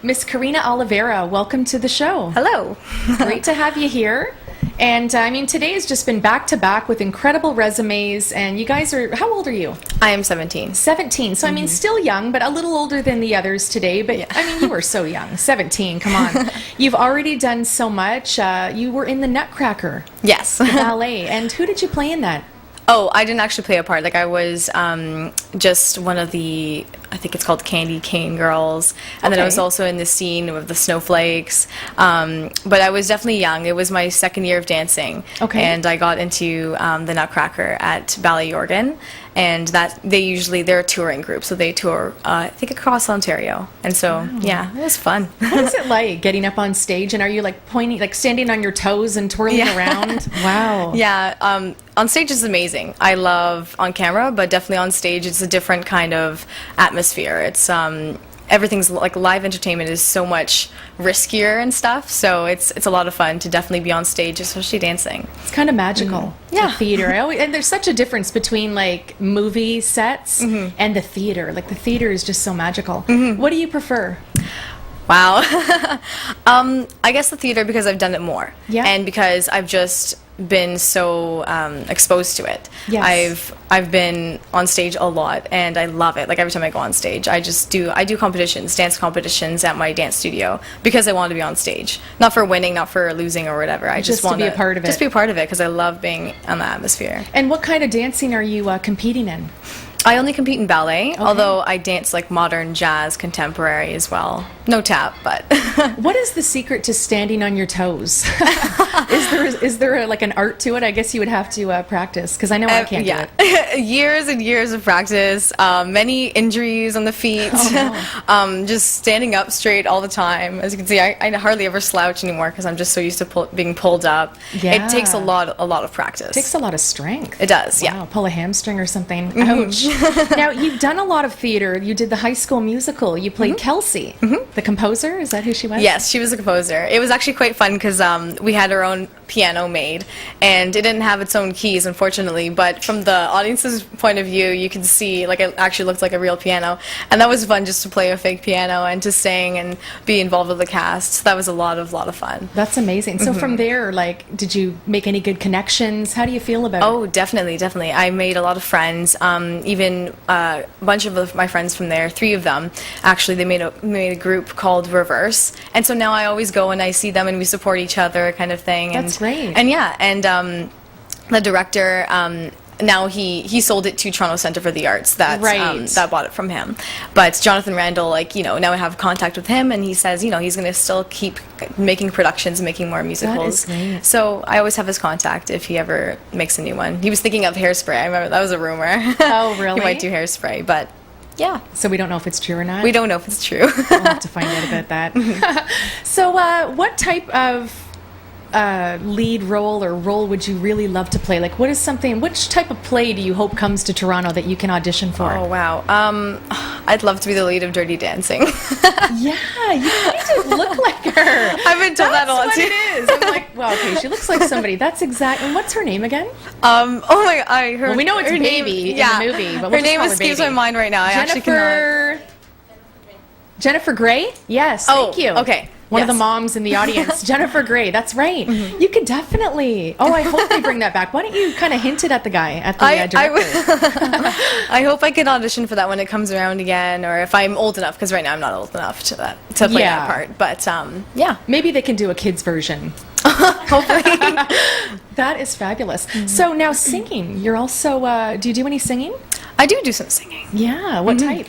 Miss Carina Oliveira, welcome to the show. Hello. Great to have you here. And I mean, today has just been back to back with incredible resumes. And you guys are, how old are you? I am 17. 17. So, I mean, still young, but a little older than the others today. But, I mean, you were so young. 17, come on. You've already done so much. You were in the Nutcracker. Yes. The ballet. And who did you play in that? Oh, I didn't actually play a part. Like, I was just one of the, I think it's called Candy Cane Girls. And then I was also in the scene with the snowflakes. But I was definitely young. It was my second year of dancing. Okay. And I got into the Nutcracker at Ballet Yorgan. And that they're a touring group. So they tour, I think, across Ontario. And so, yeah, it was fun. What is it like getting up on stage? And are you like pointing, like standing on your toes and twirling around? Wow. Yeah. On stage is amazing. I love on camera, but definitely on stage it's a different kind of atmosphere. It's everything's like live entertainment is so much riskier and stuff. So it's a lot of fun to definitely be on stage, especially dancing. It's kind of magical. Yeah. The theater. And there's such a difference between like movie sets and the theater. Like the theater is just so magical. What do you prefer? Wow. I guess the theater because I've done it more. Yeah. And because I've just been so exposed to it. Yes. I've been on stage a lot and I love it. Like every time I go on stage, I do competitions, dance competitions at my dance studio because I want to be on stage. Not for winning, not for losing or whatever. I just want to be a part of it. Just be a part of it because I love being on the atmosphere. And what kind of dancing are you competing in? I only compete in ballet, although I dance like modern, jazz, contemporary as well. No tap, but... What is the secret to standing on your toes? Is there like an art to it? I guess you would have to practice, because I know I can't do it. Years and years of practice, many injuries on the feet, just standing up straight all the time. As you can see, I hardly ever slouch anymore because I'm just so used to being pulled up. Yeah. It takes a lot of practice. It takes a lot of strength. It does, wow, yeah. Pull a hamstring or something. Ouch. Now, you've done a lot of theater. You did the High School Musical. You played Kelsey, the composer. Is that who she was? Yes, she was a composer. It was actually quite fun because we had our own piano made, and it didn't have its own keys, unfortunately, but from the audience's point of view, you could see, like, it actually looked like a real piano, and that was fun just to play a fake piano and to sing and be involved with the cast. So that was a lot of fun. That's amazing. So from there, like, did you make any good connections? How do you feel about it? Oh, definitely. I made a lot of friends, even a bunch of my friends from there, 3 of them, actually, they made a group called Reverse, and so now I always go and I see them and we support each other kind of thing. That's great. And yeah, and the director, now he sold it to Toronto Centre for the Arts that bought it from him. But Jonathan Randall, like, now I have contact with him and he says, he's going to still keep making productions, making more musicals. That is great. So I always have his contact if he ever makes a new one. He was thinking of Hairspray. I remember that was a rumor. Oh, really? He might do Hairspray, but yeah. So we don't know if it's true or not? We don't know if it's true. We'll have to find out about that. So what type of lead role or role would you really love to play? Like, which type of play do you hope comes to Toronto that you can audition for? Oh, wow. I'd love to be the lead of Dirty Dancing. Yeah, you kind of look like her. I've been told that a lot, too. That's what it is. I'm like, well, okay, she looks like somebody. That's exactly. And what's her name again? Oh my, I heard. Well, we know it's her Baby name, in the movie, but we'll her name escapes my mind right now. I actually cannot. Jennifer Grey? Yes, thank you. Okay. One of the moms in the audience, Jennifer Grey. That's right. You could definitely. Oh, I hope they bring that back. Why don't you kind of hint it at the guy, at the director? I hope I can audition for that when it comes around again, or if I'm old enough, because right now I'm not old enough to play that part. But yeah, maybe they can do a kids version. Hopefully. That is fabulous. So now singing. You're also. Do you do any singing? I do some singing. Yeah. What type?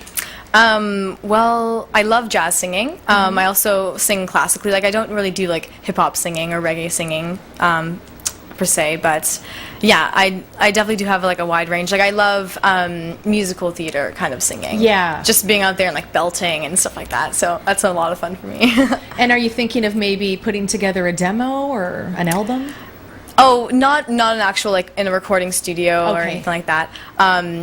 Well, I love jazz singing. I also sing classically. Like, I don't really do like hip hop singing or reggae singing per se, but yeah, I definitely do have like a wide range. Like, I love musical theater kind of singing. Yeah. Just being out there and like belting and stuff like that. So that's a lot of fun for me. And are you thinking of maybe putting together a demo or an album? Oh, not an actual, like, in a recording studio or anything like that.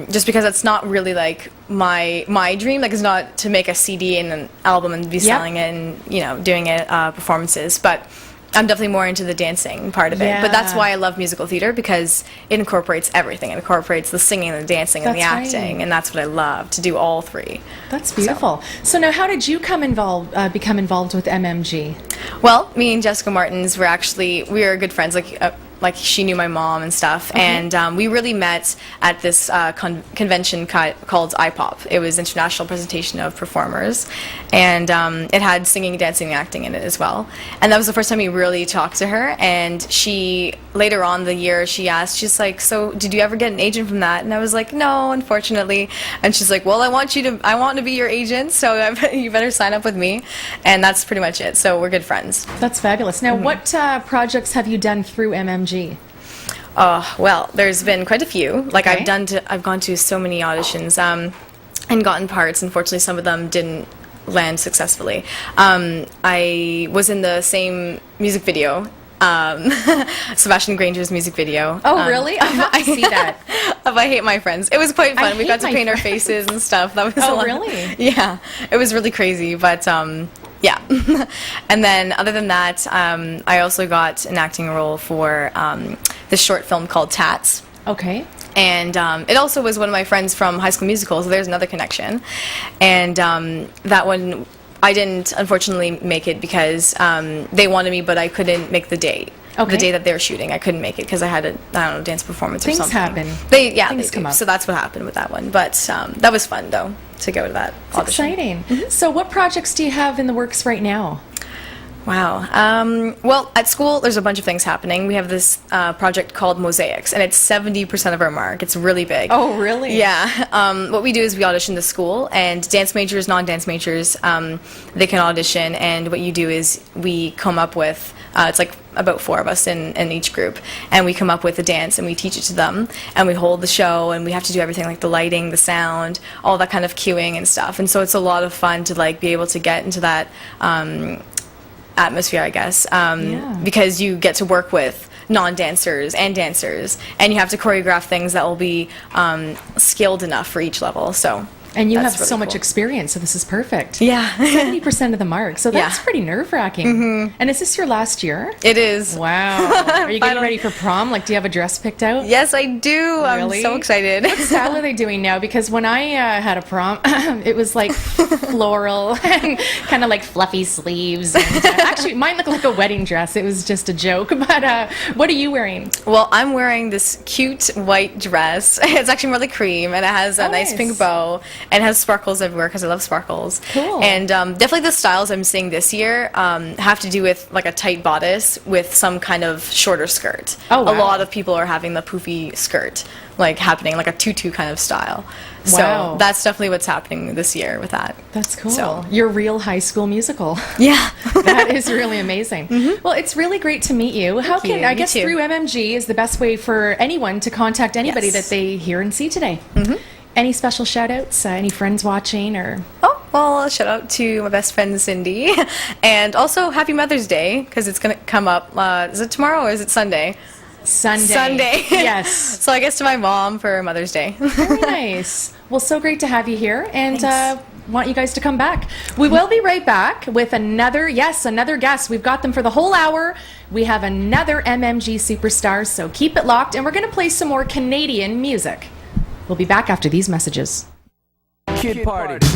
Just because it's not really, like, my dream. Like, it's not to make a CD and an album and be selling it and, doing it, performances. But I'm definitely more into the dancing part of it. But that's Yeah. why I love musical theater, because it incorporates everything. It incorporates the singing, the dancing, and the That's right. acting, and that's what I love, to do all three. That's beautiful. So now, how did you become involved with MMG? Well, me and Jessica Martins we were good friends. Like she knew my mom and stuff, and we really met at this convention called IPOP. It was International Presentation of Performers, and it had singing, dancing, and acting in it as well. And that was the first time we really talked to her. And she later on the year she asked, she's like, "So did you ever get an agent from that?" And I was like, "No, unfortunately." And she's like, "Well, I want to be your agent, so you better sign up with me." And that's pretty much it. So we're good friends. That's fabulous. Now, what projects have you done through MMG? Well, there's been quite a few. Like Okay. I've gone to so many auditions and gotten parts. Unfortunately, some of them didn't land successfully. I was in the same music video, Sebastian Granger's music video. Oh, really? I have to see that. Of I Hate My Friends. It was quite fun. We Hate got to My paint our Friends. faces and stuff. That was a Oh, lot. really? Yeah, it was really crazy, but yeah. And then other than that, I also got an acting role for this short film called Tats. Okay. And it also was one of my friends from High School Musical, so there's another connection. And that one, I didn't unfortunately make it because they wanted me, but I couldn't make the date. Okay. The day that they were shooting, I couldn't make it because I had a dance performance Things or something. happen. Things come do. up. So that's what happened with that one. But that was fun though, to go to that audition. Exciting. So, what projects do you have in the works right now? Wow. Well, at school, there's a bunch of things happening. We have this project called Mosaics, and it's 70% of our mark. It's really big. Oh, really? Yeah. What we do is we audition the school, and dance majors, non-dance majors, they can audition, and what you do is we come up with, it's like about 4 of us in each group, and we come up with a dance, and we teach it to them, and we hold the show, and we have to do everything like the lighting, the sound, all that kind of cueing and stuff. And so it's a lot of fun to like be able to get into that atmosphere, I guess, because you get to work with non-dancers and dancers, and you have to choreograph things that will be skilled enough for each level. So And you that's have really so much cool. experience, so this is perfect. Yeah. 70% of the mark. So that's Yeah. pretty nerve-wracking. And is this your last year? It is. Wow. Are you getting Finally. ready for prom? Like, do you have a dress picked out? Yes, I do. Really? I'm so excited. What style are they doing now? Because when I had a prom, it was like floral and kind of like fluffy sleeves. And, actually, mine looked like a wedding dress. It was just a joke. But what are you wearing? Well, I'm wearing this cute white dress. It's actually really cream, and it has a Oh, nice nice. pink bow, and it has sparkles everywhere because I love sparkles. Cool. And definitely the styles I'm seeing this year have to do with like a tight bodice with some kind of shorter skirt. Oh, wow. A lot of people are having the poofy skirt, like happening, like a tutu kind of style. Wow. So that's definitely what's happening this year with that. That's cool. So- Your real High School Musical. Yeah. That is really amazing. Well, it's really great to meet you. How you. can I Me guess too. through MMG is the best way for anyone to contact anybody Yes. that they hear and see today. Any special shout outs? Any friends watching or Oh, well, shout out to my best friend Cindy. And also, Happy Mother's Day, because it's going to come up. Is it tomorrow or is it Sunday? Sunday? Sunday. Yes. So I guess to my mom for Mother's Day. Very nice. Well, so great to have you here, and Thanks. want you guys to come back. We will be right back with another guest. We've got them for the whole hour. We have another MMG superstar, so keep it locked, and we're going to play some more Canadian music. We'll be back after these messages. Kid Party.